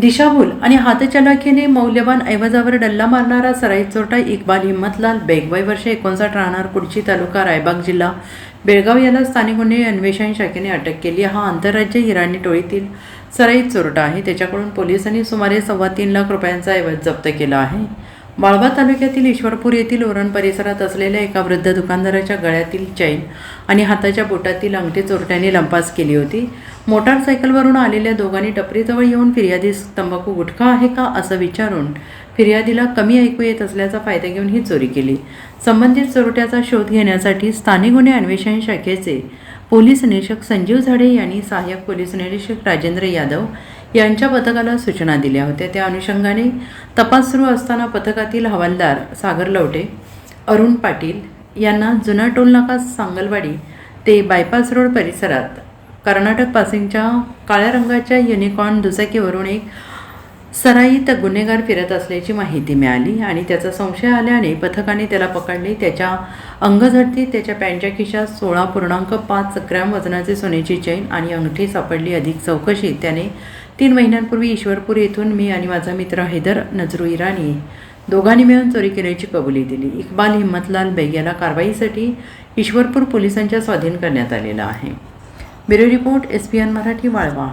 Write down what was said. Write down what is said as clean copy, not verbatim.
दिशाभूल आणि हातचलाखीने मौल्यवान ऐवजावर डल्ला मारणारा सराईत चोरटा इक्बाल हिम्मतलाल बेग वय वर्ष 59 राहणार कुडची तालुका रायबाग जिल्हा बेळगाव याला स्थानिक गुन्हे अन्वेषण शाखेने अटक केली। हा आंतरराज्य इराणी टोळीतील सराईत चोरटा आहे। त्याच्याकडून पोलिसांनी सुमारे 3.25 लाख रुपयांचा ऐवज जप्त केला आहे। वाळवा तालुक्यातील ईश्वरपूर येथील ओरण परिसरात असलेल्या एका वृद्ध दुकानदाराच्या गळ्यातील चैन आणि हाताच्या बोटातील अंगठी चोरट्याने लंपास केली होती। मोटारसायकलवरून आलेल्या दोघांनी टपरीजवळ येऊन फिर्यादीस तंबाखू गुटखा आहे का असं विचारून फिर्यादीला कमी ऐकू येत असल्याचा फायदा घेऊन ही चोरी केली। संबंधित चोरट्याचा शोध घेण्यासाठी स्थानिक गुन्हे अन्वेषण शाखेचे पोलीस निरीक्षक संजीव झाडे यांनी सहाय्यक पोलीस निरीक्षक राजेंद्र यादव यांच्या पथकाला सूचना दिल्या होत्या। त्या अनुषंगाने तपास सुरू असताना पथकातील हवालदार सागर लवटे, अरुण पाटील यांना जुना टोलनाका सांगलवाडी ते बायपास रोड परिसरात कर्नाटक पासिंगच्या काळ्या रंगाच्या युनिकॉर्न दुचाकीवरून एक सराईत गुन्हेगार फिरत असल्याची माहिती मिळाली आणि त्याचा संशय आल्याने पथकाने त्याला पकडले। त्याच्या अंगझडतीत त्याच्या पॅन्टच्या खिशात 16.5 ग्रॅम वजनाचे सोन्याची चैन आणि अंगठी सापडली। अधिक चौकशीत त्याने 3 महिन्यांपूर्वी ईश्वरपूर येथून मी आणि माझा मित्र हैदर नजरू इराणी दोघांनी मिळून चोरी केल्याची कबुली दिली। इक्बाल हिम्मतलाल बेग याला कारवाईसाठी ईश्वरपूर पोलिसांच्या स्वाधीन करण्यात आलेला आहे। Bureau report SPN Marathi Walwa.